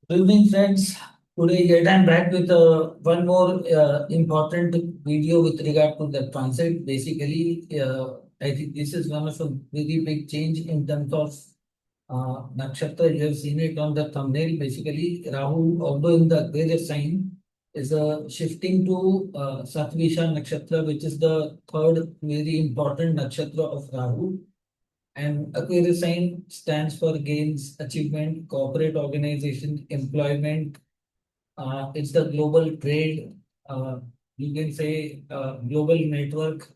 Good evening, friends. Today, yet I'm back with one more important video with regard to the transit. Basically, I think this is one of a very big change in terms of nakshatra. You have seen it on the thumbnail. Basically, Rahu, although in the Aquarius sign, is shifting to Sattvisha Nakshatra, which is the third very important nakshatra of Rahu. And Aquarius sign stands for gains, achievement, corporate organization, employment. It's the global trade. Uh, you can say global network.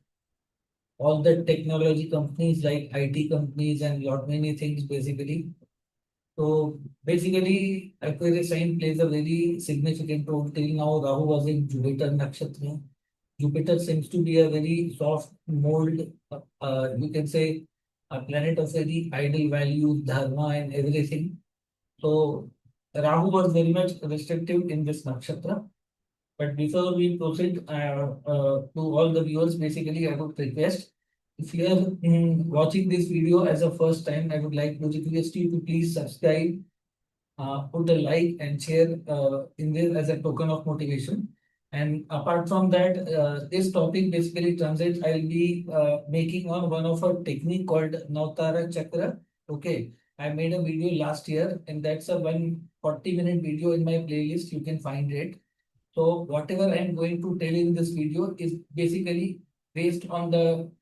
All the technology companies like IT companies and lot many things basically. So basically, Aquarius sign plays a very significant role. Till now, Rahu was in Jupiter Nakshatra. Jupiter seems to be a very soft mold, you can say a planet of very ideal values, dharma, and everything. So Rahu was very much restrictive in this nakshatra. But before we proceed to all the viewers, basically, I would request if you are watching this video as a first time, I would like to request you to please subscribe, put a like and share in this as a token of motivation. And apart from that, this topic basically translates. I'll be making on one of a technique called Navtara Chakra. Okay, I made a video last year, and that's a 140-minute video in my playlist. You can find it. So whatever I'm going to tell in this video is basically based on the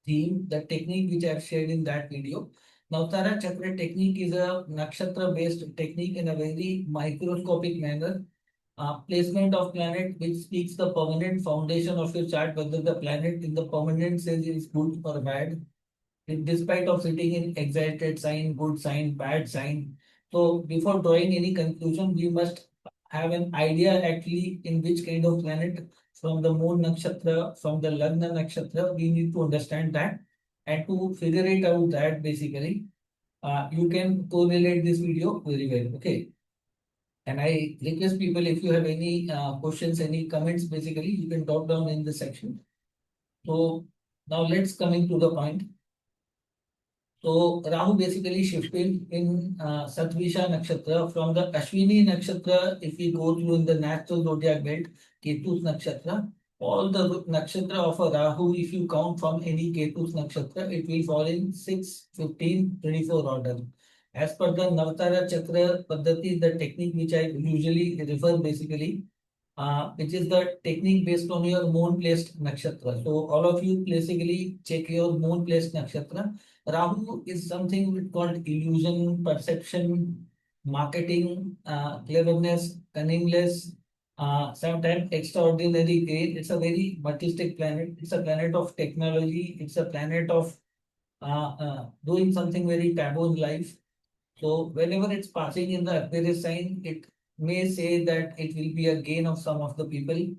theme, the technique which I've shared in that video. Now, Tara Chakra technique is a nakshatra based technique in a very microscopic manner. Placement of planet which speaks the permanent foundation of your chart, whether the planet in the permanent sense is good or bad, despite of sitting in exalted sign, good sign, bad sign. So before drawing any conclusion, we must have an idea actually in which kind of planet from the moon nakshatra, from the lagna nakshatra, we need to understand that. And to figure it out that basically, you can correlate this video very well. Okay. And I request people if you have any questions, any comments, basically, you can drop down in the section. So now let's coming to the point. So Rahu basically shifted in Sattvisha Nakshatra from the Ashwini Nakshatra. If we go through in the natural zodiac belt, Ketu's Nakshatra, all the nakshatra of a Rahu, if you count from any Ketu's Nakshatra, it will fall in 6, 15, 24 order. As per the Navatara Chakra Paddhati, the technique which I usually refer basically, which is the technique based on your moon placed nakshatra. So all of you basically check your moon placed nakshatra. Rahu is something called illusion, perception, marketing, cleverness, cunningness, sometimes extraordinary gain. It's a very materialistic planet. It's a planet of technology. It's a planet of doing something very taboo in life. So whenever it's passing in the Aquarius sign, it may say that it will be a gain of some of the people,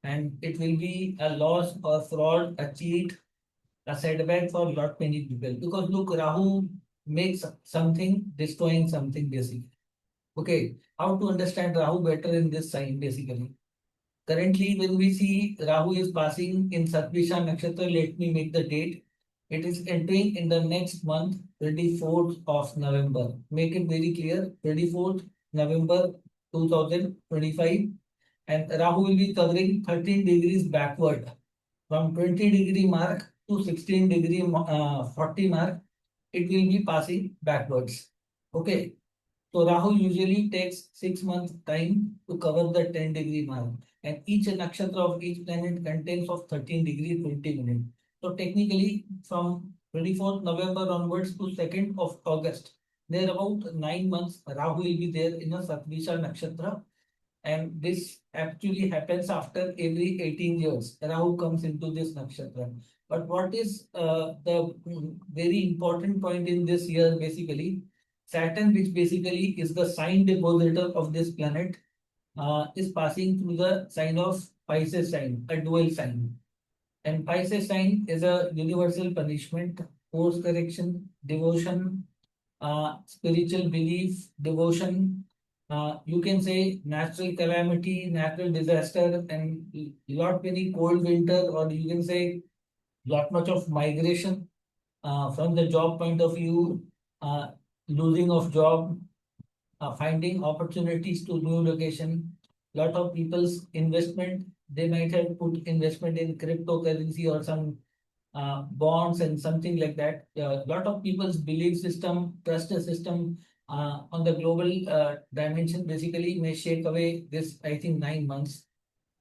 and it will be a loss or fraud, a cheat, a setback for lot many people. Because look, Rahu makes something, destroying something basically. Okay, how to understand Rahu better in this sign basically? Currently, when we see Rahu is passing in Sattvisha Nakshatra, let me make the date. It is entering in the next month, 24th of November. Make it very clear, 24th November 2025. And Rahu will be covering 13 degrees backward from 20-degree mark to 16-degree 40 mark. It will be passing backwards. Okay. So Rahu usually takes 6 months time to cover the 10-degree mark, and each nakshatra of each planet contains of 13 degree 20 minutes. So technically, from 24th November onwards to 2nd of August, there are about 9 months. Rahu will be there in a Sattvisha nakshatra, and this actually happens after every 18 years. Rahu comes into this nakshatra. But what is the very important point in this year basically? Saturn, which basically is the sign depositor of this planet, is passing through the sign of Pisces sign, a dual sign. And Pisces sign is a universal punishment, course correction, devotion, spiritual belief, devotion. You can say natural calamity, natural disaster, and lot many cold winter, or you can say lot much of migration from the job point of view, uh, losing of job, finding opportunities to new location. Lot of people's investment, they might have put investment in cryptocurrency or some bonds and something like that. A lot of people's belief system, trust system on the global dimension basically may shake away this, I think, 9 months.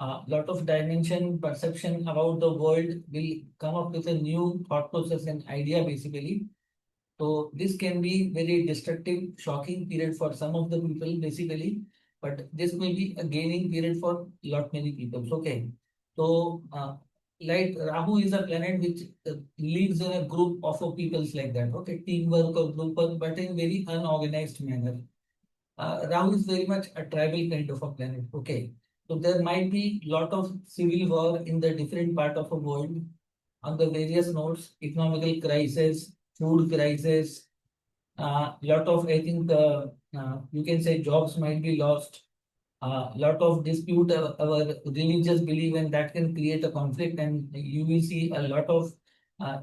Lot of dimension perception about the world will come up with a new thought process and idea basically. So this can be very destructive, shocking period for some of the people basically, but this may be a gaining period for lot many people. Okay, so like Rahu is a planet which lives in a group of peoples like that. Okay, teamwork or group work, but in very unorganized manner. Rahu is very much a tribal kind of a planet. Okay, so there might be lot of civil war in the different part of the world on the various nodes, economical crisis, food crisis, lot of, I think, you can say jobs might be lost. Lot of dispute our religious belief, and that can create a conflict. And you will see a lot of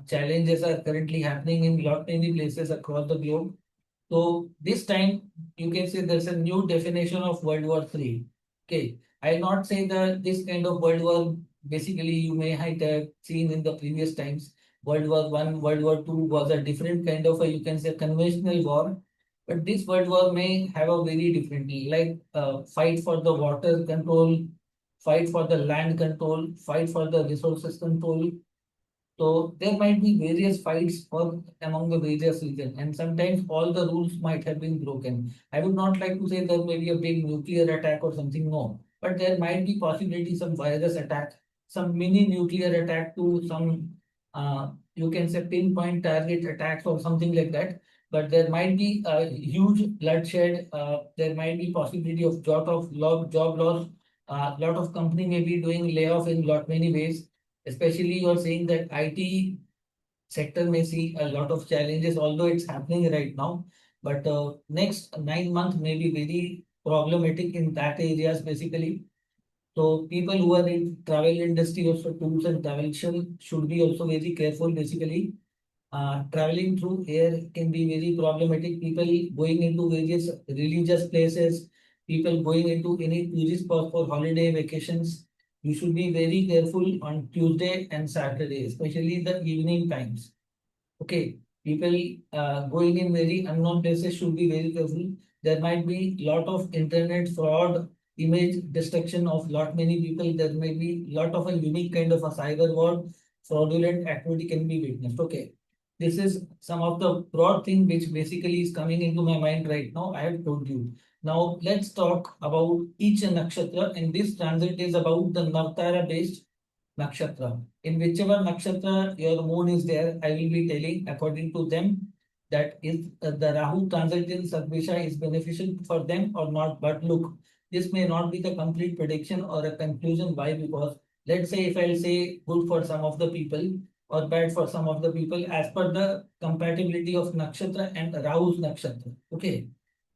challenges are currently happening in lot many places across the globe. So this time you can say there's a new definition of World War III. Okay, I'll not say that this kind of World War basically you may have seen in the previous times. World War One, World War Two was a different kind of a, you can say, conventional war, but this World War may have a very different, like fight for the water control, fight for the land control, fight for the resources control. So there might be various fights for among the various regions, and sometimes all the rules might have been broken. I would not like to say there may be a big nuclear attack or something, no, but there might be possibility some virus attack, some mini nuclear attack to some, you can say, pinpoint target attacks or something like that. But there might be a huge bloodshed. There might be possibility of job loss. Lot of company may be doing layoff in lot many ways. Especially you're saying that IT sector may see a lot of challenges, although it's happening right now. But next 9 months may be very problematic in that areas basically. So people who are in travel industry also, tools and travel should be also very careful basically. Traveling through air can be very problematic. People going into various religious places, people going into any tourist spot for holiday vacations. You should be very careful on Tuesday and Saturday, especially the evening times. Okay, people going in very unknown places should be very careful. There might be lot of internet fraud, image destruction of lot many people. There may be lot of a unique kind of a cyber war, fraudulent activity can be witnessed. Okay, this is some of the broad thing which basically is coming into my mind right now. I have told you. Now let's talk about each nakshatra, and this transit is about the Navtara based nakshatra. In whichever nakshatra your moon is there, I will be telling according to them that is the Rahu transit in Sattvisha is beneficial for them or not. But look, this may not be the complete prediction or a conclusion. Why? Because let's say if I'll say good for some of the people or bad for some of the people as per the compatibility of nakshatra and Rahu's nakshatra. Okay,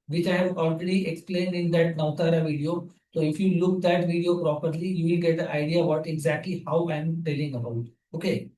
which I have already explained in that Navtara video. So if you look that video properly, you will get an idea what exactly how I am telling about. Okay.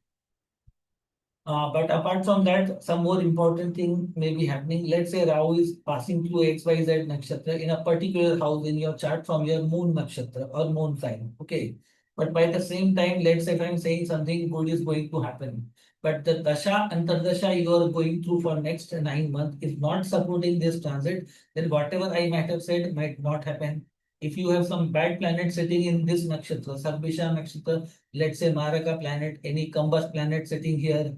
But apart from that, some more important thing may be happening. Let's say Rahu is passing through XYZ nakshatra in a particular house in your chart from your moon nakshatra or moon sign. Okay. But by the same time, let's say if I'm saying something good is going to happen, but the dasha antardasha you are going through for next 9 months is not supporting this transit, then whatever I might have said might not happen. If you have some bad planet sitting in this nakshatra, Shatabhisha Nakshatra, let's say Maraka planet, any Kambas planet sitting here,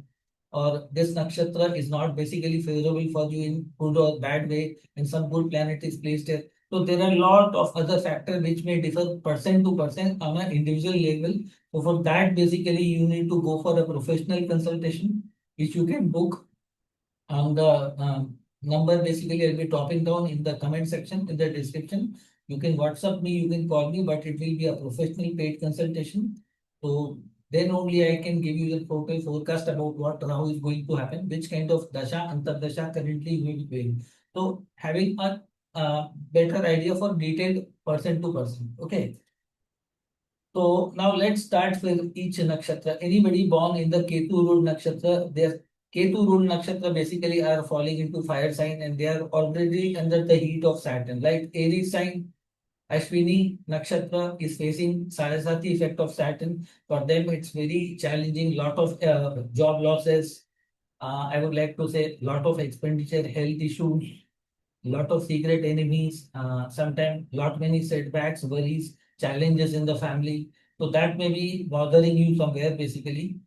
or this nakshatra is not basically favorable for you in good or bad way, and some good planet is placed here. So there are a lot of other factors which may differ person to person on an individual level. So for that, basically, you need to go for a professional consultation, which you can book on the number. Basically, I'll be topping down in the comment section in the description. You can WhatsApp me, you can call me, but it will be a professional paid consultation. So then only I can give you the total forecast about what Rahu is going to happen, which kind of dasha, antardasha currently you will be doing. So having a better idea for detailed person to person. Okay. So now let's start with each nakshatra. Anybody born in the Ketu root nakshatra, their Ketu ruled nakshatra basically are falling into fire sign and they are already under the heat of Saturn. Like Aries sign, Ashwini Nakshatra is facing Saraswati effect of Saturn. For them, it's very challenging. Lot of job losses. I would like to say lot of expenditure, health issues, lot of secret enemies. Sometimes lot many setbacks, worries, challenges in the family. So that may be bothering you somewhere basically.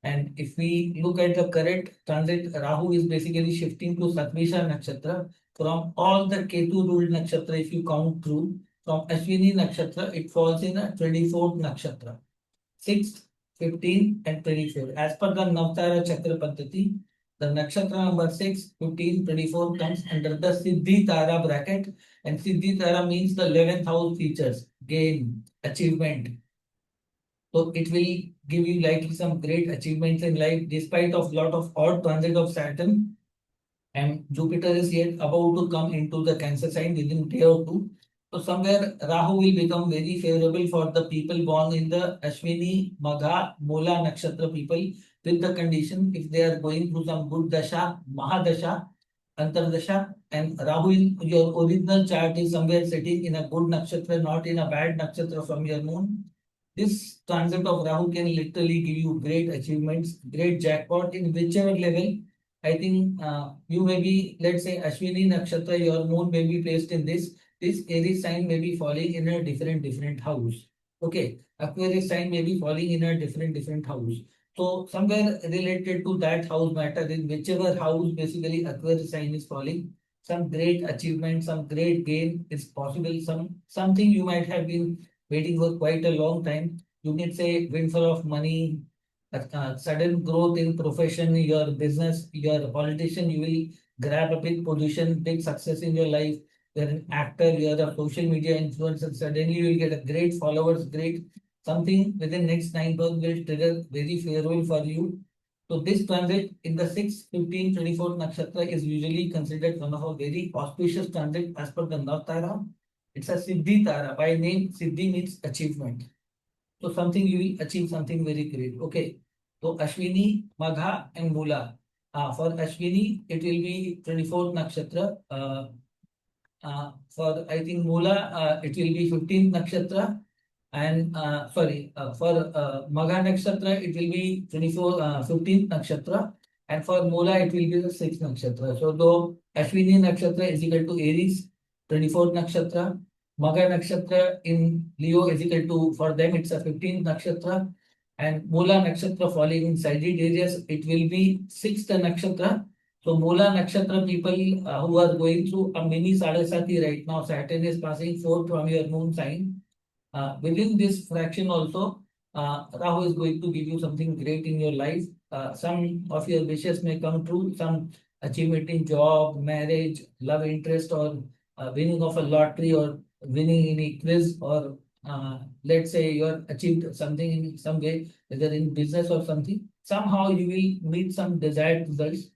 And if we look at the current transit, Rahu is basically shifting to Sattvisha Nakshatra. From all the Ketu ruled nakshatra, if you count through, from Ashwini Nakshatra, it falls in a 24th Nakshatra. 6th, 15, and 24. As per the Navtara Chakra Paddhati, the nakshatra number 6, 15, 24 comes under the Siddhi Tara bracket. And Siddhi Tara means the 11th house features, gain, achievement, so it will give you likely some great achievements in life despite of lot of odd transit of Saturn. And Jupiter is yet about to come into the Cancer sign within day or two. So somewhere Rahu will become very favorable for the people born in the Ashwini, Magha, Mola Nakshatra people with the condition if they are going through some good dasha, Mahadasha, Antardasha, and Rahu in your original chart is somewhere sitting in a good nakshatra, not in a bad nakshatra from your moon. This transit of Rahu can literally give you great achievements, great jackpot in whichever level. I think you may be, let's say, Ashwini Nakshatra, your moon may be placed in this. This Aries sign may be falling in a different house. Okay, Aquarius sign may be falling in a different house. So somewhere related to that house matter, in whichever house basically Aquarius sign is falling, some great achievement, some great gain is possible. Something you might have been waiting for quite a long time. You can say windfall of money, sudden growth in profession, your business, your politician, you will grab a big position, big success in your life. You're an actor, you're a social media influencer, suddenly you will get a great followers, great something within next 9 months will trigger very favorable for you. So this transit in the 6, 15, 24 nakshatra is usually considered one of a very auspicious transit as per the Navtara. It's a Siddhi Tara. By name, Siddhi means achievement. So something you will achieve something very great. Okay. So Ashwini, Magha, and Mula. For Ashwini, it will be 24th nakshatra. For I think Mula, it will be 15th nakshatra. And sorry, for Magha nakshatra, it will be 15th nakshatra. And for Mula, it will be the 6th nakshatra. So though Ashwini nakshatra is equal to Aries, 24th nakshatra. Magha nakshatra in Leo is equal to, for them, it's a 15th nakshatra. And Mula nakshatra falling in Sagittarius, it will be 6th nakshatra. So Mula nakshatra people who are going through a mini Saraswati right now, Saturn is passing forth from your moon sign. Within this fraction also, Rahu is going to give you something great in your life. Some of your wishes may come true, some achievement in job, marriage, love interest, or winning of a lottery, or winning in a quiz, or let's say you have achieved something in some way, whether in business or something. Somehow you will meet some desired results.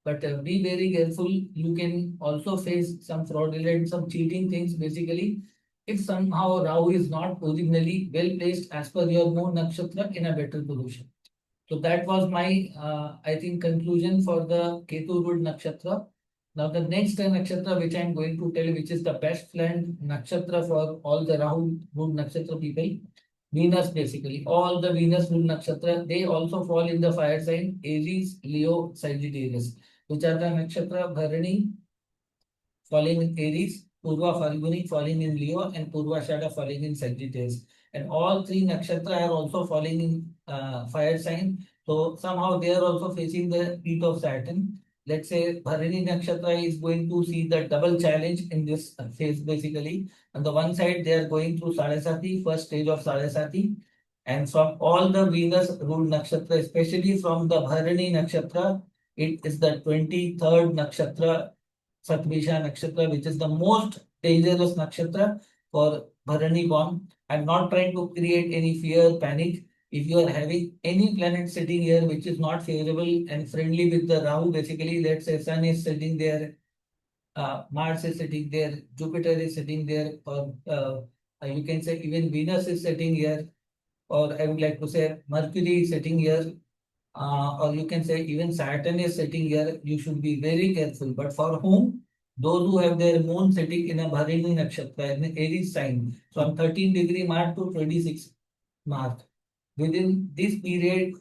But be very careful. You can also face some fraudulent, some cheating things basically if somehow Rahu is not originally well placed as per your moon nakshatra in a better position. So that was my, I think, conclusion for the Ketu ruled nakshatra. Now the next nakshatra which I am going to tell, which is the best planned nakshatra for all the Rahu ruled nakshatra people, Venus basically. All the Venus ruled nakshatra, they also fall in the fire sign Aries, Leo, Sagittarius, which are the nakshatra Bharani, falling in Aries, Purva Falguni falling in Leo, and Purva Shada falling in Sagittarius. And all three nakshatra are also falling in fire sign. So somehow they are also facing the heat of Saturn. Let's say Bharani nakshatra is going to see the double challenge in this phase basically. On the one side, they are going through Sarasati, first stage of Sarasati. And from all the Venus ruled nakshatra, especially from the Bharani nakshatra, it is the 23rd nakshatra Shatabhisha Nakshatra, which is the most dangerous nakshatra for Bharani born. I'm not trying to create any fear, panic. If you are having any planet sitting here which is not favorable and friendly with the Rahu, basically, let's say Sun is sitting there, Mars is sitting there, Jupiter is sitting there, or you can say even Venus is sitting here, or I would like to say Mercury is sitting here, or you can say even Saturn is sitting here, you should be very careful. But for whom? Those who have their moon sitting in a Bharini Nakshatra, in an Aries sign, from 13 degree March to 26 March. Within this period,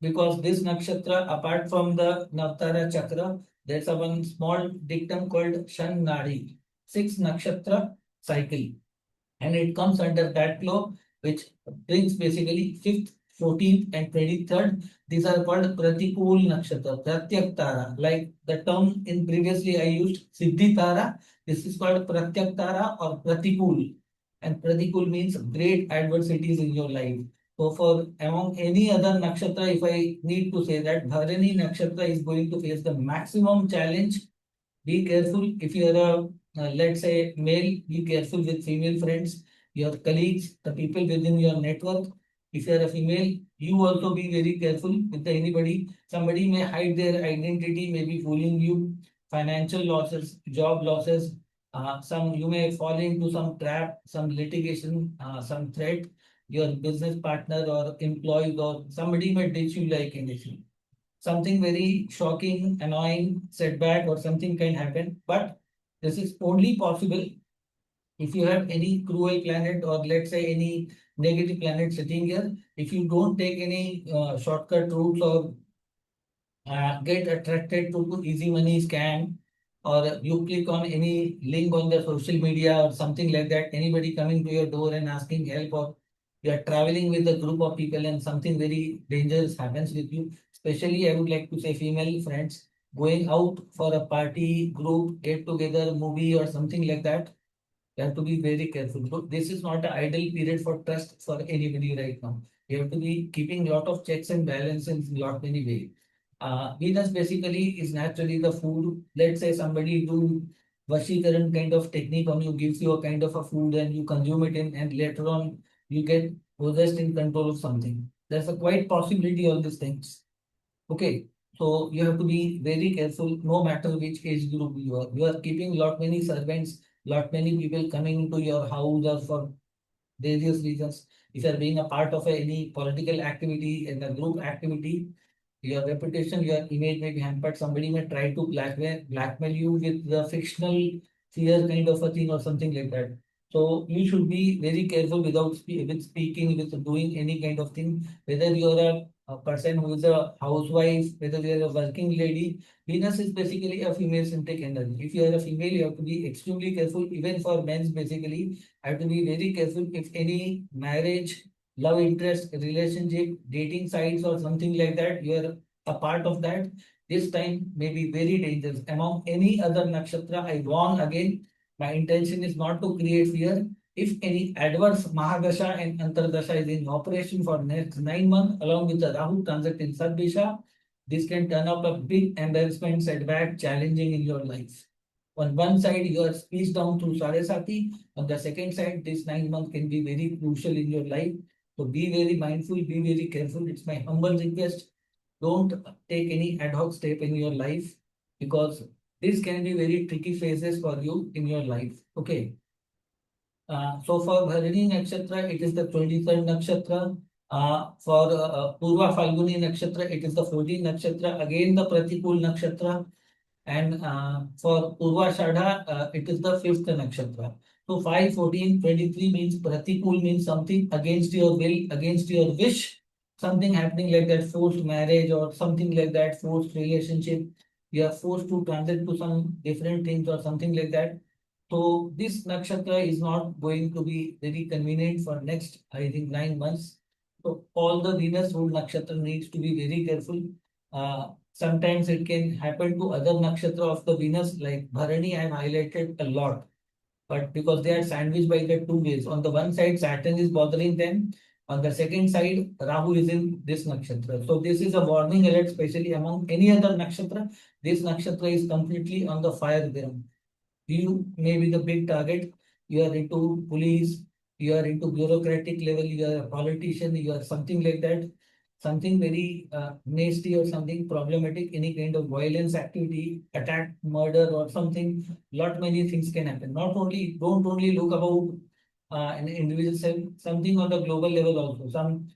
because this nakshatra, apart from the Navtara chakra, there's a one small dictum called Shan Nadi, six nakshatra cycle, and it comes under that law, which brings basically 5th, 14th, and 23rd. These are called Pratikul Nakshatra, Pratyak Tara. Like the term in previously I used Siddhi Tara, this is called Pratyak Tara or Pratikul. And Pratikul means great adversities in your life. So for among any other nakshatra, if I need to say that Bharani nakshatra is going to face the maximum challenge. Be careful if you are a, let's say, male, be careful with female friends, your colleagues, the people within your network. If you are a female, you also be very careful with anybody. Somebody may hide their identity, may be fooling you. Financial losses, job losses, some you may fall into some trap, some litigation, some threat. Your business partner or employees or somebody may ditch you like anything. Something very shocking, annoying, setback, or something can happen. But this is only possible if you have any cruel planet or let's say any negative planet sitting here. If you don't take any shortcut routes or get attracted to easy money scam, or you click on any link on the social media or something like that, anybody coming to your door and asking help, or you are traveling with a group of people and something very dangerous happens with you, especially I would like to say female friends going out for a party, group, get together, movie or something like that, you have to be very careful. So this is not an idle period for trust for anybody right now. You have to be keeping lot of checks and balances in lot many ways. Venus basically is naturally the food. Let's say somebody do Vashikaran kind of technique on you, gives you a kind of a food and you consume it in, and later on you get possessed in control of something. There's a quite possibility of these things. Okay, so you have to be very careful no matter which age group you are. You are keeping lot many servants, lot many people coming into your house or for various reasons. If you are being a part of any political activity and a group activity, your reputation, your image may be hampered. Somebody may try to blackmail you with the fictional fear kind of a thing or something like that. So you should be very careful without with speaking, with doing any kind of thing. Whether you're a person who is a housewife, whether you're a working lady, Venus is basically a female-centric energy. If you are a female, you have to be extremely careful. Even for men, basically, have to be very careful if any marriage, love interest, relationship, dating sites or something like that, you are a part of that. This time may be very dangerous. Among any other nakshatra, I warn again, my intention is not to create fear. If any adverse Mahadasha and Antardasha is in operation for next 9 months, along with the Rahu transit in Shatabhisha, this can turn up a big embarrassment, setback, challenging in your life. On one side, you are squeezed down through Sarasati. On the second side, this 9 months can be very crucial in your life. So be very mindful, be very careful. It's my humble request. Don't take any ad hoc step in your life because this can be very tricky phases for you in your life. Okay. So for Bharini Nakshatra, it is the 23rd Nakshatra. For Purva Falguni Nakshatra, it is the 14th Nakshatra. Again, the Pratikul Nakshatra. And for Purvashadha, it is the 5th nakshatra. So 5, 14, 23 means Pratikul means something against your will, against your wish, something happening like that, forced marriage or something like that, forced relationship. You are forced to transit to some different things or something like that. So this nakshatra is not going to be very convenient for next, I think, 9 months. So all the Venus ruled nakshatra needs to be very careful. Sometimes it can happen to other nakshatra of the Venus, like Bharani, I have highlighted a lot. But because they are sandwiched by the two ways. On the one side, Saturn is bothering them. On the second side, Rahu is in this nakshatra. So this is a warning alert, especially among any other nakshatra. This nakshatra is completely on the fire ground. You may be the big target. You are into police, you are into bureaucratic level, you are a politician, you are something like that, something very nasty or something problematic, any kind of violence activity, attack, murder or something, lot many things can happen. Not only, don't only look about an individual self, something on the global level also. Some,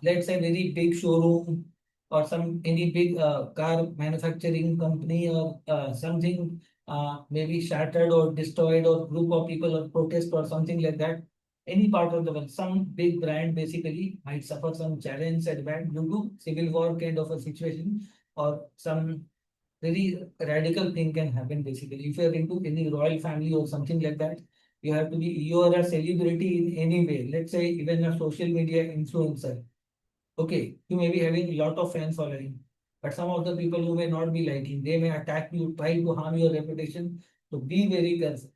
let's say very big showroom, or some any big car manufacturing company or something maybe shattered or destroyed, or group of people or protest or something like that. Any part of the world, some big brand basically might suffer some challenge setback due to civil war kind of a situation, or some very radical thing can happen basically. If you're into any royal family or something like that, you are a celebrity in any way. Let's say even a social media influencer. Okay, you may be having a lot of fans following, but some of the people who may not be liking, they may attack you, try to harm your reputation. So be very careful.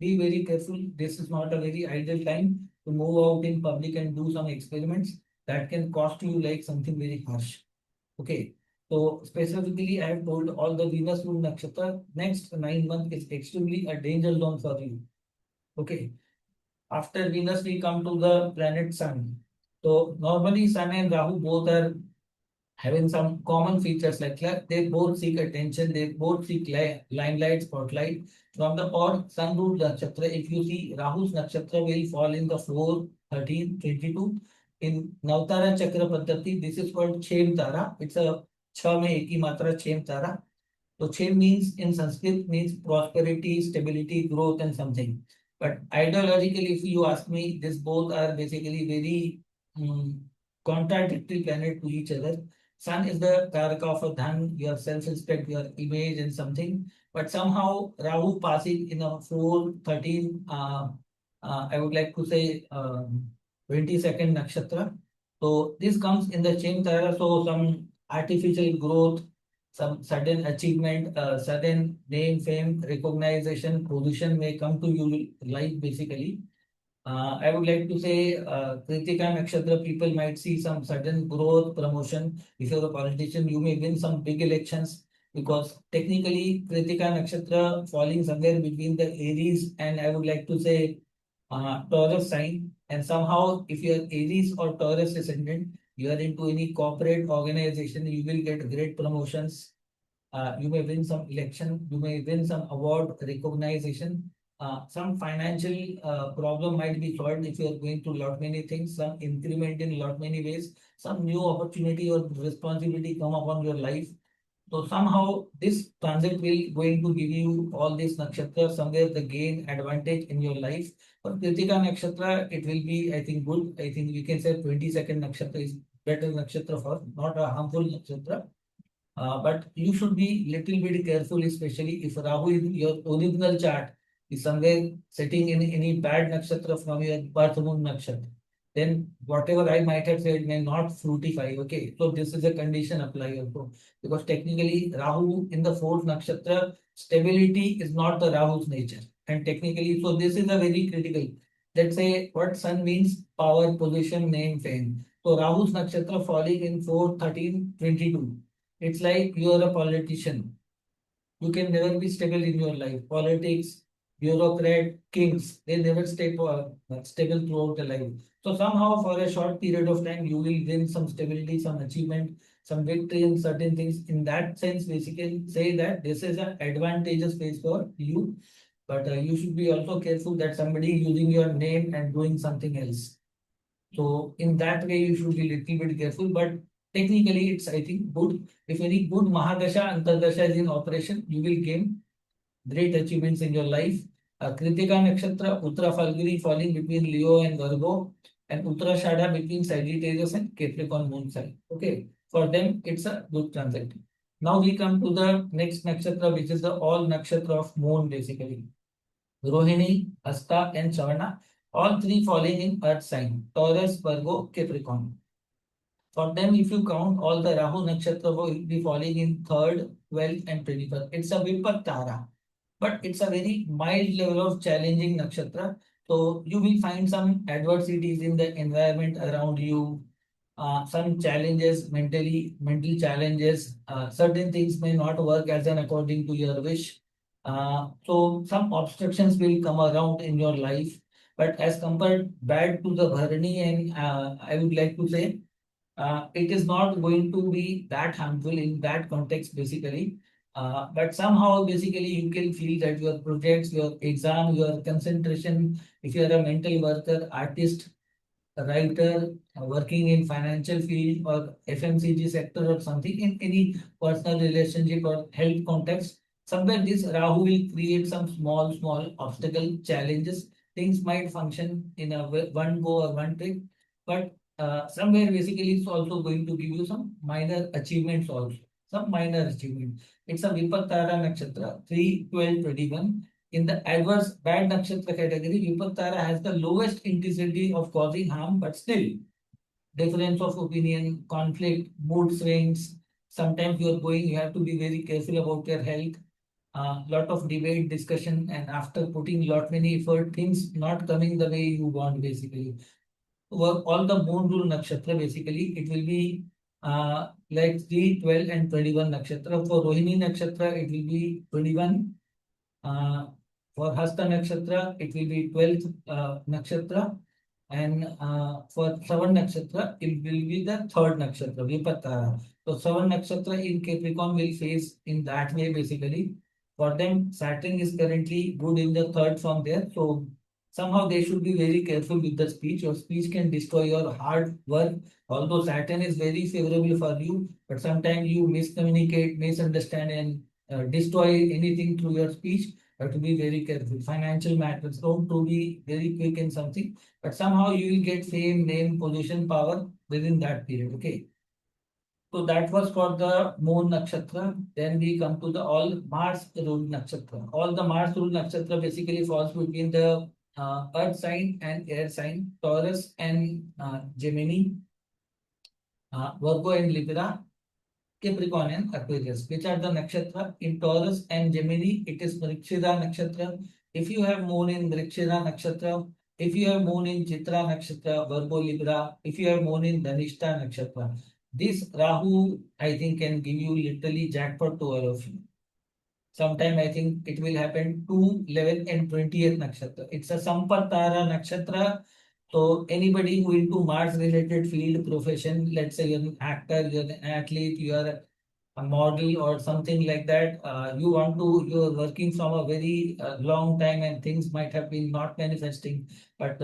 Be very careful. This is not a very ideal time to move out in public and do some experiments that can cost you like something very harsh. Okay. So specifically, I have told all the Venus moon nakshatra next 9 months is extremely a danger zone for you. Okay. After Venus, we come to the planet Sun. So normally, Sun and Rahu both are having some common features like that. They both seek attention, they both seek limelight, spotlight. From the or sun root nakshatra, if you see Rahu's nakshatra will fall in the 4, 13, 22. In Navtara Chakra Paddhati, this is called Chem Tara. It's a Chha mein ek hi matra Chem Tara. So change means in Sanskrit means prosperity, stability, growth, and something. But ideologically, if you ask me, these both are basically very contradictory planet to each other. Sun is the Karaka of a dhan, your self-respect, your image, and something. But somehow Rahu passing in a 4, 13, I would like to say 22nd nakshatra. So this comes in the Chem Tara, so some artificial growth, some sudden achievement, sudden name, fame, recognition, position may come to you life basically. I would like to say Kritika Nakshatra people might see some sudden growth, promotion. If you're a politician, you may win some big elections because technically Kritika Nakshatra falling somewhere between the Aries and I would like to say Taurus sign. And somehow if you are Aries or Taurus ascendant, you are into any corporate organization, you will get great promotions, you may win some election, you may win some award recognition, some financial problem might be solved if you are going through lot many things, some increment in lot many ways, some new opportunity or responsibility come upon your life. So somehow this transit will going to give you all these nakshatras somewhere the gain advantage in your life. For Kritika nakshatra, it will be I think good. I think we can say 22nd nakshatra is better nakshatra for not a harmful nakshatra. But you should be little bit careful, especially if Rahu in your original chart is somewhere sitting in any bad nakshatra from your birth moon nakshatra. Then whatever I might have said may not fructify. Okay, so this is a condition apply also because technically Rahu in the fourth nakshatra stability is not the Rahu's nature, and technically so this is a very critical. Let's say what Sun means power, position, name, fame. So Rahu's nakshatra falling in 4, 13, 22. It's like you are a politician. You can never be stable in your life. Politics, bureaucrat, kings, they never stay stable throughout the life. So somehow for a short period of time, you will win some stability, some achievement, some victory in certain things. In that sense, basically say that this is an advantageous phase for you. But you should be also careful that somebody using your name and doing something else. So in that way, you should be little bit careful. But technically, it's I think good. If any good Mahadasha, Antardasha is in operation, you will gain great achievements in your life. Kritika Nakshatra, Uttara Falguni falling between Leo and Virgo, and Uttarashadha between Sagittarius and Capricorn moon sign. Okay, for them, it's a good transit. Now we come to the next nakshatra, which is the all nakshatra of moon basically. Rohini, Hasta, and Savana, all three falling in Earth sign, Taurus, Virgo, Capricorn. For them, if you count all the Rahu Nakshatra will be falling in third, 12th, and 21st. It's a Vipat Tara, but it's a very mild level of challenging nakshatra. So you will find some adversities in the environment around you, some challenges mentally, mental challenges. Certain things may not work as an according to your wish. So some obstructions will come around in your life. But as compared bad to the Bharani, and I would like to say it is not going to be that harmful in that context basically. But somehow basically you can feel that your projects, your exam, your concentration, if you are a mental worker, artist, a writer, working in financial field or FMCG sector or something in any personal relationship or health context, somewhere this Rahu will create some small obstacle challenges. Things might function in a one go or one trip, but somewhere basically it's also going to give you some minor achievements also. Some minor achievement. It's a Vipattara Nakshatra, 3, 12, 21. In the adverse bad nakshatra category, Vipattara has the lowest intensity of causing harm, but still difference of opinion, conflict, mood swings. Sometimes you have to be very careful about your health. Lot of debate, discussion, and after putting lot many effort, things not coming the way you want basically. All the moon rule nakshatra basically it will be like 3, 12, and 21 nakshatra. For Rohini nakshatra, it will be 21. uh, for Hasta Nakshatra, it will be 12th Nakshatra. And for Savan Nakshatra, it will be the third Nakshatra, Vipattara. So Savan Nakshatra in Capricorn will face in that way basically. For them, Saturn is currently good in the third from there. So somehow they should be very careful with the speech. Your speech can destroy your hard work. Although Saturn is very favorable for you, but sometimes you miscommunicate, misunderstand, and destroy anything through your speech. Have to be very careful. Financial matters, don't to be very quick in something, but somehow you will get fame, name, position, power within that period. Okay. So that was for the moon nakshatra. Then we come to the all Mars ruled nakshatra. All the Mars ruled nakshatra basically falls between the earth sign and air sign, Taurus and Gemini, Virgo and Libra, Capricorn and Aquarius, which are the nakshatra. In Taurus and Gemini, it is Mrikshira nakshatra. If you have moon in Mrikshira nakshatra, if you have moon in Chitra nakshatra, Virgo Libra, if you have moon in Dhanishta nakshatra, this Rahu, I think, can give you literally jackpot to all of you. Sometime I think it will happen 2, 11, and 20th nakshatra. It's a Sampartara nakshatra. So anybody who into Mars related field profession, let's say you're an actor, you're an athlete, you are a model or something like that, you're working from a very long time and things might have been not manifesting, but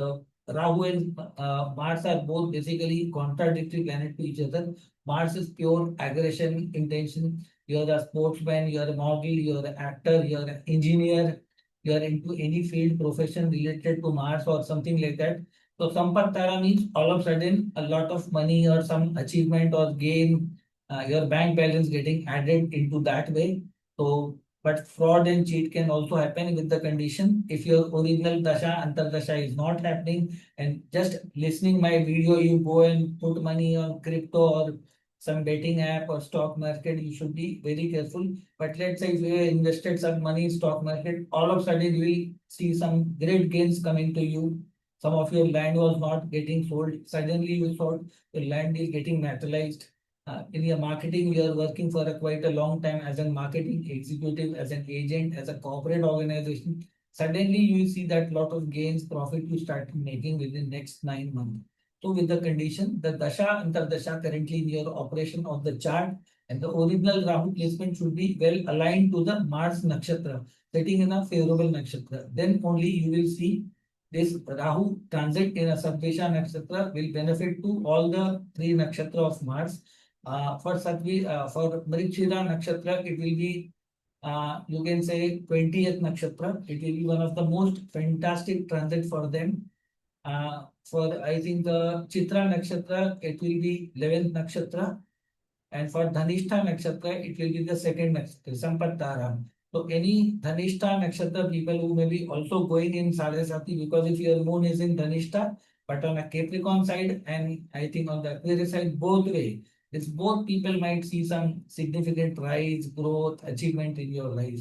Rahu and Mars are both basically contradictory planet to each other. Mars is pure aggression, intention. You're a sportsman, you're a model, you're an actor, you're an engineer, you're into any field profession related to Mars or something like that. So Sampatara means all of a sudden a lot of money or some achievement or gain, your bank balance getting added into that way. So, but fraud and cheat can also happen with the condition if your original dasha, antardasha is not happening, and just listening my video, you go and put money on crypto or some betting app or stock market, you should be very careful. But let's say if you invested some money in stock market, all of a sudden you will see some great gains coming to you. Some of your land was not getting sold. Suddenly you thought your land is getting naturalized. In your marketing, you are working for a quite a long time as a marketing executive, as an agent, as a corporate organization. Suddenly, you see that lot of gains, profit you start making within next 9 months. So, with the condition, the dasha, antardasha currently in your operation of the chart, and the original Rahu placement should be well aligned to the Mars nakshatra, sitting in a favorable nakshatra. Then only you will see this Rahu transit in a Sattvisha nakshatra will benefit to all the three nakshatra of Mars. For Mrigshira Nakshatra, it will be, you can say, 20th Nakshatra. It will be one of the most fantastic transit for them. For, I think, the Chitra Nakshatra, it will be 11th Nakshatra. And for Dhanishta Nakshatra, it will be the second Nakshatra, Sampattara. So any Dhanishta Nakshatra people who may be also going in Sadhasati, because if your moon is in Dhanishta, but on a Capricorn side and I think on the Aquarius side, both way, it's both people might see some significant rise, growth, achievement in your life.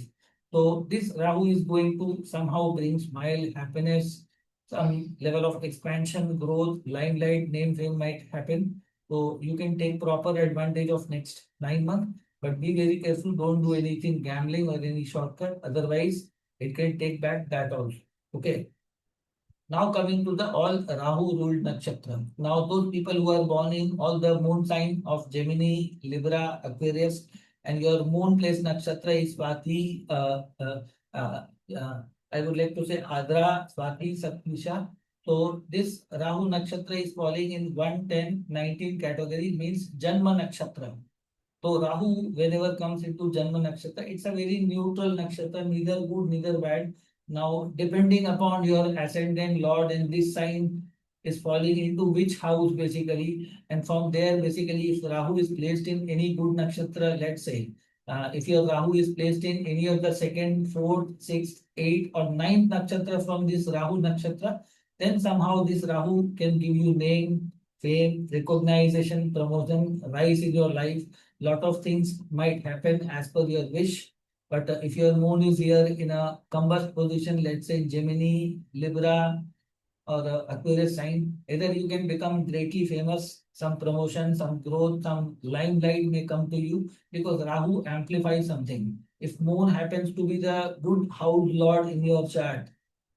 So this Rahu is going to somehow bring smile, happiness, some level of expansion, growth, limelight, name, fame might happen. So you can take proper advantage of next 9 months, but be very careful. Don't do anything gambling or any shortcut. Otherwise, it can take back that also. Okay. Now coming to the all Rahu ruled nakshatra. Now those people who are born in all the moon sign of Gemini, Libra, Aquarius, and your moon place nakshatra is Swati. Uh, uh, I would like to say Adra, Swati, Sattvisha. So this Rahu Nakshatra is falling in 110, 19 category, means Janma Nakshatra. So Rahu, whenever comes into Janma Nakshatra, it's a very neutral nakshatra, neither good, neither bad. Now, depending upon your ascendant lord and this sign is falling into which house basically, and from there basically, if Rahu is placed in any good nakshatra, let's say, if your Rahu is placed in any of the second, fourth, sixth, eighth, or ninth nakshatra from this Rahu nakshatra, then somehow this Rahu can give you name, fame, recognition, promotion, rise in your life. Lot of things might happen as per your wish. But if your moon is here in a combust position, let's say Gemini, Libra, or Aquarius sign, either you can become greatly famous, some promotion, some growth, some limelight may come to you because Rahu amplifies something. If moon happens to be the good house lord in your chart,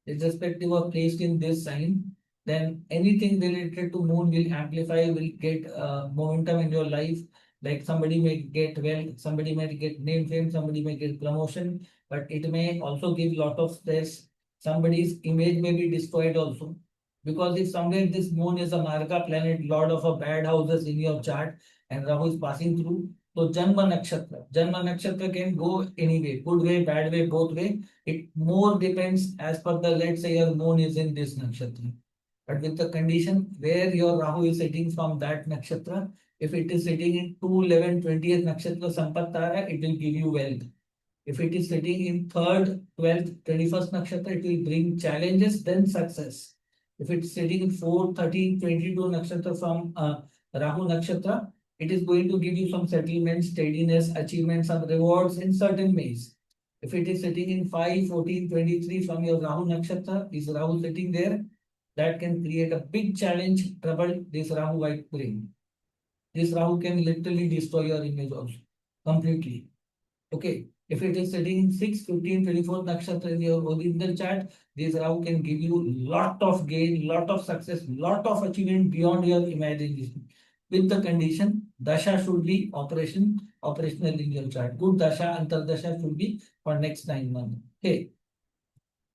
irrespective of placed in this sign, then anything related to moon will amplify, will get momentum in your life. Like somebody may get wealth, somebody may get name fame, somebody may get promotion, but it may also give lot of stress. Somebody's image may be destroyed also. Because if somewhere this moon is a Marka planet, lord of a bad houses in your chart, and Rahu is passing through, so Janma Nakshatra can go any way, good way, bad way, both way. It more depends as per the, let's say your moon is in this nakshatra. But with the condition where your Rahu is sitting from that nakshatra, if it is sitting in 2, 11, 20th nakshatra Sampattara, it will give you wealth. If it is sitting in 3rd, 12th, 21st nakshatra, it will bring challenges, then success. If it's sitting in 4, 13, 22 nakshatra from Rahu nakshatra, it is going to give you some settlements, steadiness, achievements, some rewards in certain ways. If it is sitting in 5, 14, 23 from your Rahu nakshatra, is Rahu sitting there? That can create a big challenge, trouble, this Rahu might bring. This Rahu can literally destroy your image also completely. Okay. If it is sitting in 6, 15, 24 nakshatra in your original chart, this Rahu can give you lot of gain, lot of success, lot of achievement beyond your imagination. With the condition, dasha should be operational in your chart. Good dasha, antardasha should be for next 9 months. Okay.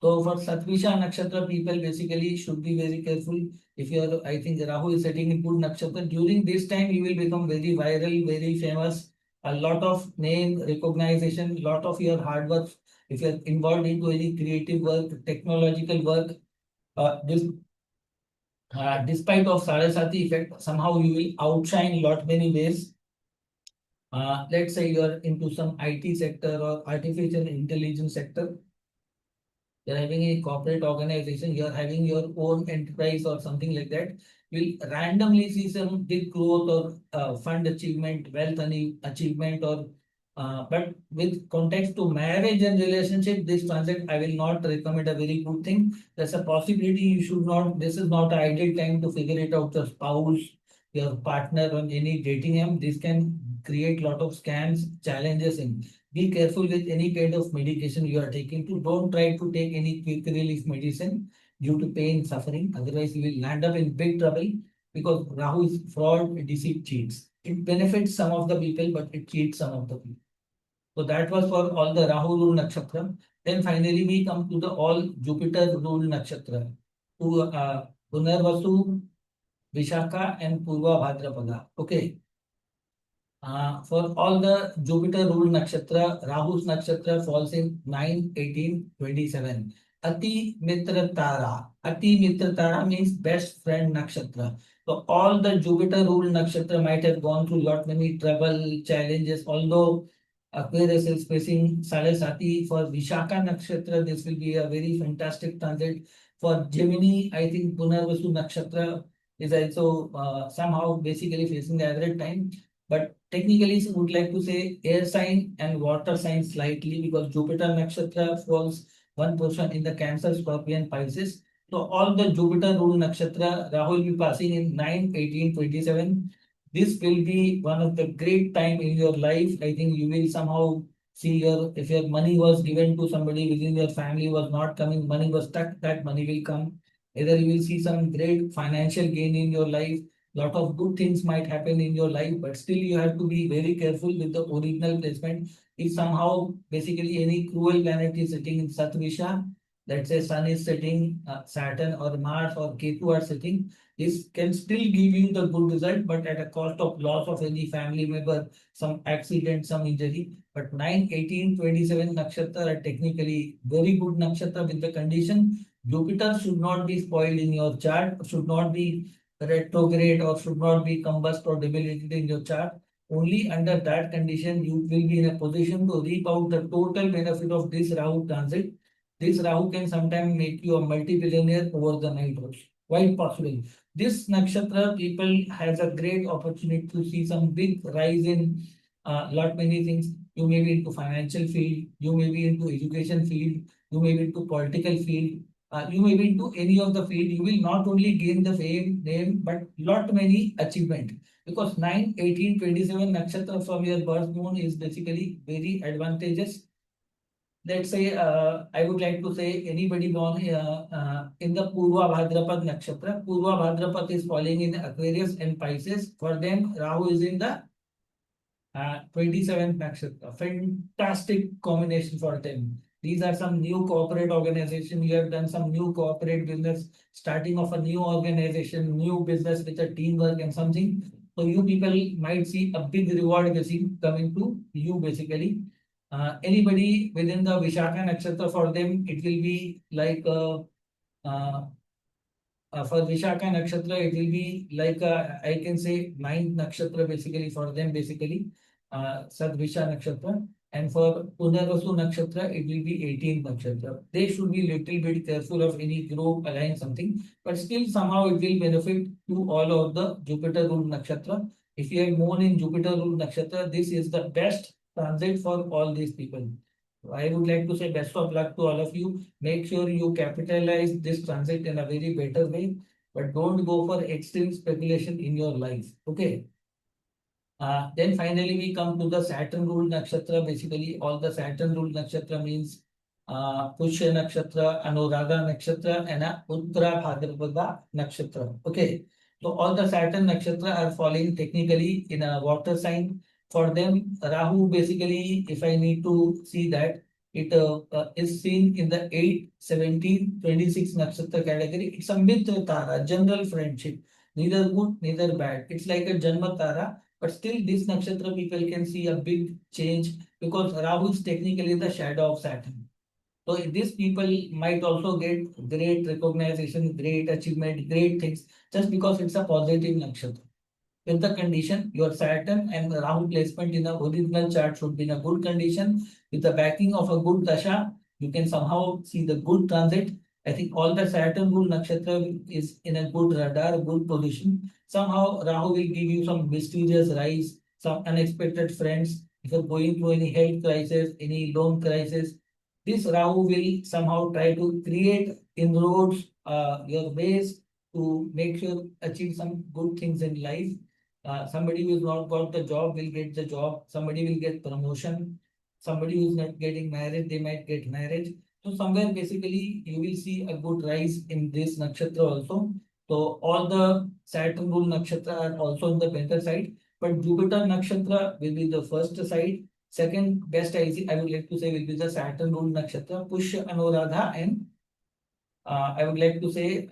So for Sattvisha Nakshatra, people basically should be very careful. If you are, I think Rahu is setting in good Nakshatra, during this time you will become very viral, very famous. A lot of name recognition, lot of your hard work. If you are involved into any creative work, technological work, this despite of Saraswati effect, somehow you will outshine lot many ways. Let's say you are into some IT sector or artificial intelligence sector, you're having a corporate organization, you're having your own enterprise or something like that, you'll randomly see some big growth or fund achievement, wealth achievement, or but with context to marriage and relationship, this transit I will not recommend a very good thing. There's a possibility you should not. This is not an ideal time to figure it out. Your spouse, your partner on any dating app, this can create lot of scams, challenges in. Be careful with any kind of medication you are taking to. Don't try to take any quick relief medicine due to pain, suffering. Otherwise, you will land up in big trouble because Rahu is fraud, deceit, cheats. It benefits some of the people, but it cheats some of the people. So that was for all the Rahu rule nakshatra. Then finally we come to the all Jupiter rule nakshatra. To Punarvasu, Vishaka, and Purva Bhadrapada. Okay. For all the Jupiter ruled nakshatra, Rahu's nakshatra falls in 9, 18, 27. Ati Mitra Tara. Ati Mitra Tara means best friend nakshatra. So all the Jupiter ruled nakshatra might have gone through lot many trouble, challenges. Although Aquarius is facing Saraswati, for Vishaka nakshatra, this will be a very fantastic transit. For Gemini, I think Punarvasu nakshatra is also somehow basically facing the average time. But technically, I would like to say air sign and water sign slightly because Jupiter nakshatra falls one portion in the Cancer, Scorpion, Pisces. So all the Jupiter rule nakshatra, Rahu will be passing in 9, 18, 27. This will be one of the great time in your life. I think you will somehow see your, if your money was given to somebody within your family was not coming, money was stuck, that money will come. Either you will see some great financial gain in your life, lot of good things might happen in your life, but still you have to be very careful with the original placement. If somehow basically any cruel planet is sitting in Sattvisha, let's say Sun is sitting, Saturn or Mars or Ketu are sitting, this can still give you the good result, but at a cost of loss of any family member, some accident, some injury. But 9, 18, 27 nakshatra are technically very good nakshatra with the condition Jupiter should not be spoiled in your chart, should not be retrograde or should not be combust or debilitated in your chart. Only under that condition you will be in a position to reap out the total benefit of this Rahu transit. This Rahu can sometimes make you a multi-billionaire over the night also. Quite possible. This nakshatra people has a great opportunity to see some big rise in lot many things. You may be into financial field, you may be into education field, you may be into political field, you may be into any of the field. You will not only gain the fame, name, but lot many achievement. Because 9, 18, 27 nakshatra from your birth moon is basically very advantageous. Let's say, I would like to say anybody born in the Purva Bhadrapad nakshatra. Purva Bhadrapad is falling in Aquarius and Pisces. For them, Rahu is in the 27th nakshatra. Fantastic combination for them. These are some new corporate organization. You have done some new corporate business, starting of a new organization, new business with a teamwork and something. So you people might see a big reward coming to you basically. Anybody within the Vishaka nakshatra, for them, it will be like uh, for Vishaka Nakshatra, it will be like I can say ninth Nakshatra basically for them basically, Sadvisha Nakshatra. And for Punarvasu Nakshatra, it will be 18th Nakshatra. They should be little bit careful of any group alliance something, but still somehow it will benefit to all of the Jupiter ruled Nakshatra. If you have moon in Jupiter ruled Nakshatra, this is the best transit for all these people. I would like to say best of luck to all of you. Make sure you capitalize this transit in a very better way, but don't go for extreme speculation in your life. Okay. Then finally we come to the Saturn ruled nakshatra. Basically, all the Saturn ruled nakshatra means Pushya nakshatra, Anuradha nakshatra, and Uttara Bhadrapada nakshatra. Okay. So all the Saturn nakshatra are falling technically in a water sign. For them, Rahu basically, if I need to see that, it is seen in the 8, 17, 26 nakshatra category. It's a mitra tara, general friendship. Neither good, neither bad. It's like a Janma tara, but still, this nakshatra people can see a big change because Rahu is technically the shadow of Saturn. So these people might also get great recognition, great achievement, great things just because it's a positive nakshatra. With the condition, your Saturn and Rahu placement in the original chart should be in a good condition. With the backing of a good dasha, you can somehow see the good transit. I think all the Saturn rule nakshatra is in a good radar, good position. Somehow Rahu will give you some mysterious rise, some unexpected friends. If you're going through any health crisis, any loan crisis, this Rahu will somehow try to create inroads, your ways to make sure achieve some good things in life. Somebody who has not got the job will get the job. Somebody will get promotion. Somebody who is not getting married, they might get marriage. So somewhere basically you will see a good rise in this nakshatra also. So all the Saturn rule nakshatra are also on the better side, but Jupiter nakshatra will be the first side. Second best I would like to say will be the Saturn rule nakshatra, Pushya Anuradha and I would like to say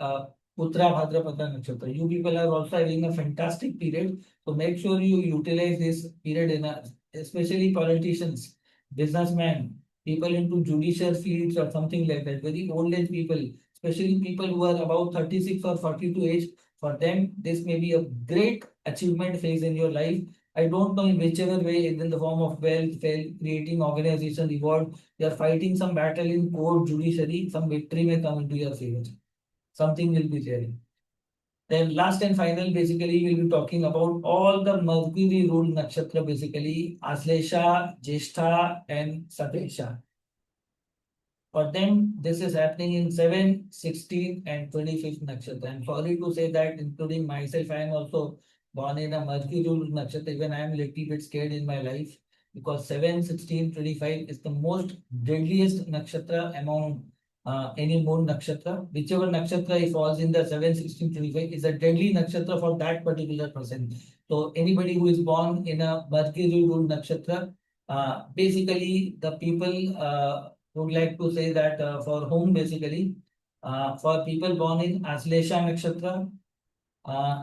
Uttara Bhadrapada Nakshatra. You people are also having a fantastic period. So make sure you utilize this period in a, especially politicians, businessmen, people into judicial fields or something like that. Very old age people, especially people who are about 36 or 42 age. For them, this may be a great achievement phase in your life. I don't know in whichever way, in the form of wealth, creating organization, reward, you are fighting some battle in court, judiciary, some victory may come into your favor. Something will be there. Then last and final, basically, we'll be talking about all the Mercury ruled nakshatra, basically, Aslesha, Jeshta, and Satisha. For them, this is happening in 7, 16, and 25th nakshatra. I'm sorry to say that, including myself, I am also born in a Mercury ruled nakshatra. Even I am a little bit scared in my life because 7, 16, 25 is the most deadliest nakshatra among any moon nakshatra. Whichever nakshatra he falls in the 7, 16, 25 is a deadly nakshatra for that particular person. So anybody who is born in a Mercury ruled nakshatra, basically the people would like to say that for whom basically, for people born in Aslesha Nakshatra,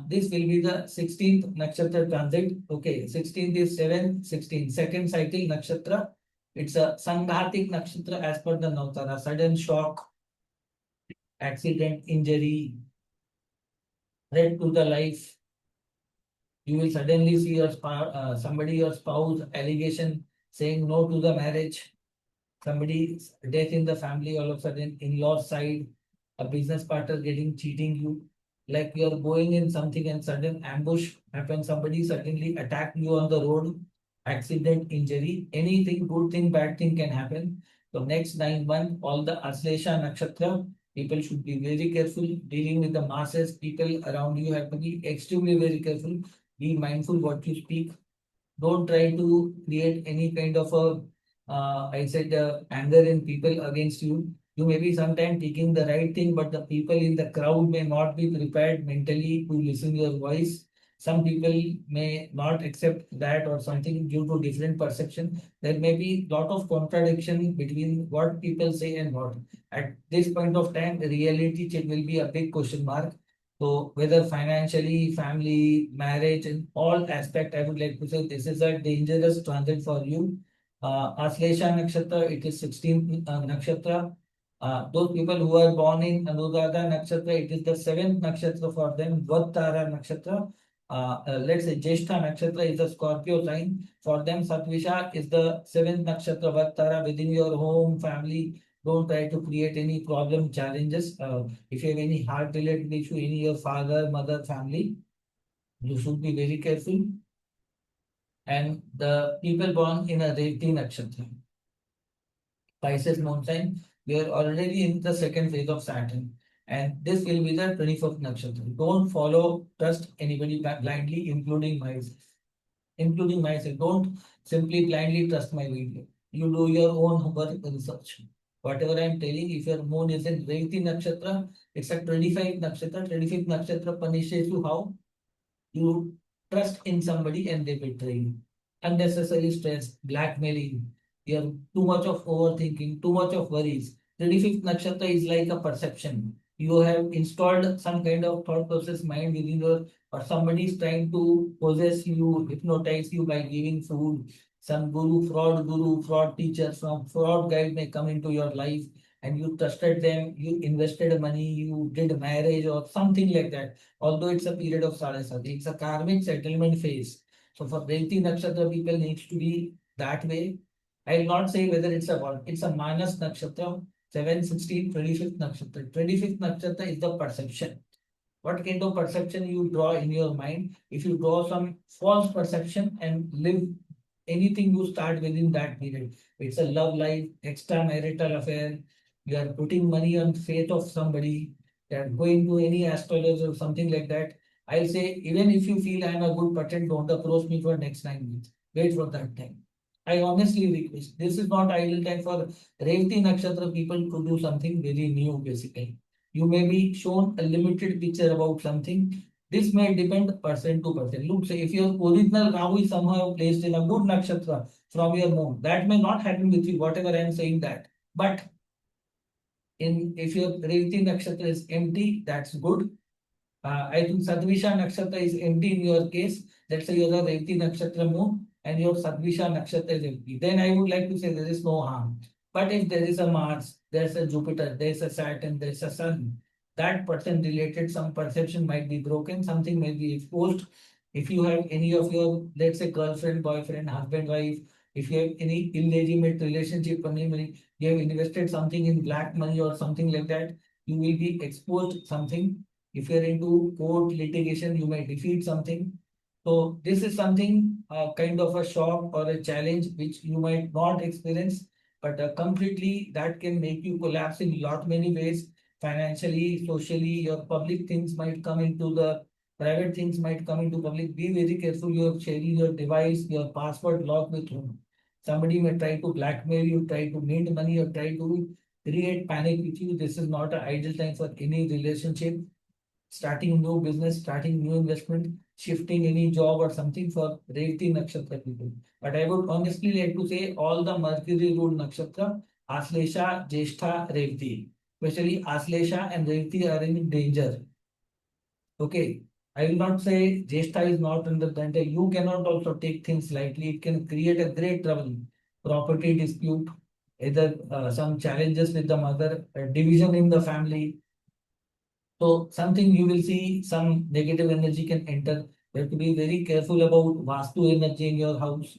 this will be the 16th nakshatra transit. Okay, 16th is 7, 16, second cycle nakshatra. It's a Sanghatik nakshatra as per the Navtara. Sudden shock, accident, injury, threat to the life. You will suddenly see your somebody, your spouse, allegation saying no to the marriage. Somebody's death in the family, all of a sudden, in-law side, a business partner getting cheating you, like you're going in something and sudden ambush happens, somebody suddenly attack you on the road, accident, injury, anything, good thing, bad thing can happen. So next 9 months, all the Aslesha Nakshatra, people should be very careful dealing with the masses. People around you have to be extremely very careful. Be mindful what you speak. Don't try to create any kind of a I said anger in people against you. You may be sometimes taking the right thing, but the people in the crowd may not be prepared mentally to listen your voice. Some people may not accept that or something due to different perception. There may be lot of contradiction between what people say and what. At this point of time, the reality check will be a big question mark. So whether financially, family, marriage, in all aspect, I would like to say this is a dangerous transit for you. Aslesha Nakshatra, it is 16th Nakshatra. Those people who are born in Anuradha Nakshatra, it is the 7th Nakshatra for them. Vattara Nakshatra, let's say Jeshta Nakshatra is the Scorpio sign. For them, Satvisha is the 7th Nakshatra Vattara within your home, family. Don't try to create any problem, challenges. If you have any heart related issue, any your father, mother, family, you should be very careful. And the people born in a Reti Nakshatra, Pisces moon sign, we are already in the second phase of Saturn. And this will be the 24th nakshatra. Don't follow, trust anybody blindly, including myself. Don't simply blindly trust my video. You do your own homework research. Whatever I'm telling, if your moon is in Reti Nakshatra, it's a 25th nakshatra. 25th nakshatra punishes you how? You trust in somebody and they betray you. Unnecessary stress, blackmailing, you have too much of overthinking, too much of worries. 25th nakshatra is like a perception. You have installed some kind of thought process mind within your, or somebody is trying to possess you, hypnotize you by giving food. Some guru, fraud teacher, some fraud guide may come into your life and you trusted them, you invested money, you did marriage or something like that. Although it's a period of Saraswati, it's a karmic settlement phase. So for Reti Nakshatra, people needs to be that way. I will not say whether it's a what. It's a Manas Nakshatra, 7, 16, 25th Nakshatra. 25th Nakshatra is the perception. What kind of perception you draw in your mind? If you draw some false perception and live anything you start within that period. It's a love life, extramarital affair. You are putting money on faith of somebody. You are going to any astrologer or something like that. I'll say, even if you feel I'm a good person, don't approach me for next 9 months. Wait for that time. I honestly request. This is not ideal time for Revati Nakshatra people to do something very new, basically. You may be shown a limited picture about something. This may depend person to person. Look, say if your original Rahu is somehow placed in a good nakshatra from your moon, that may not happen with you, whatever I am saying that. But in if your Revati nakshatra is empty, that's good. I think Sattvisha Nakshatra is empty in your case. Let's say you're a Revati Nakshatra moon and your Sattvisha Nakshatra is empty. Then I would like to say there is no harm. But if there is a Mars, there's a Jupiter, there's a Saturn, there's a Sun, that person related, some perception might be broken, something might be exposed. If you have any of your, let's say, girlfriend, boyfriend, husband, wife, if you have any illegitimate relationship, you have invested something in black money or something like that, you will be exposed something. If you're into court litigation, you may defeat something. So this is something kind of a shock or a challenge which you might not experience, but completely that can make you collapse in lot many ways. Financially, socially, your public things might come into the private things might come into public. Be very careful. You're sharing your device, your password lock with whom. Somebody may try to blackmail you, try to mint money, or try to create panic with you. This is not an ideal time for any relationship, starting new business, starting new investment, shifting any job or something for Revati Nakshatra people. But I would honestly like to say all the Mercury ruled Nakshatra, Aslesha, Jyeshtha, Revati. Especially Aslesha and Revati are in danger. Okay. I will not say Jyeshtha is not under danger. You cannot also take things lightly. It can create a great trouble. Property dispute, either some challenges with the mother, a division in the family. So something you will see some negative energy can enter. You have to be very careful about Vastu energy in your house.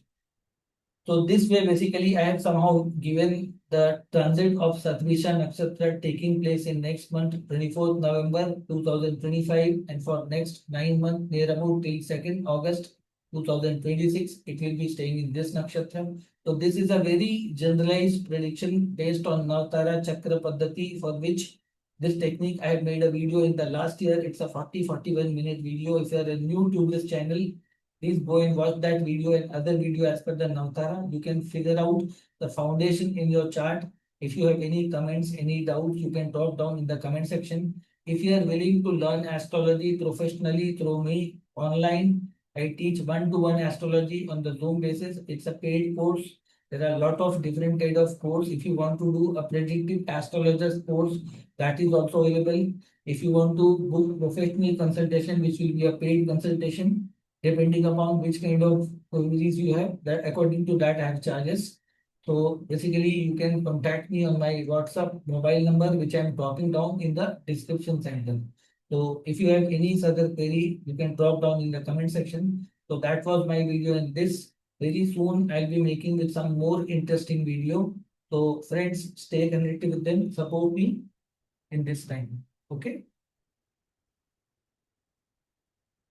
So this way, basically, I have somehow given the transit of Saturnisha Nakshatra taking place in next month, 24th November 2025, and for next 9 months, near about till 2nd August 2026, it will be staying in this nakshatra. So this is a very generalized prediction based on Navtara Chakra Paddhati, for which this technique I have made a video in the last year. It's a 41 minute video. If you are new to this channel, please go and watch that video and other video as per the Navtara. You can figure out the foundation in your chart. If you have any comments, any doubts, you can drop down in the comment section. If you are willing to learn astrology professionally through me online, I teach one-to-one astrology on the Zoom basis. It's a paid course. There are a lot of different kind of course. If you want to do a predictive astrologist course, that is also available. If you want to book professional consultation, which will be a paid consultation, depending upon which kind of queries you have, that according to that I have charges. So basically you can contact me on my WhatsApp mobile number, which I am dropping down in the description center. So if you have any further query, you can drop down in the comment section. So that was my video, and this very soon I'll be making with some more interesting video. So friends, stay connected with them, support me in this time. Okay.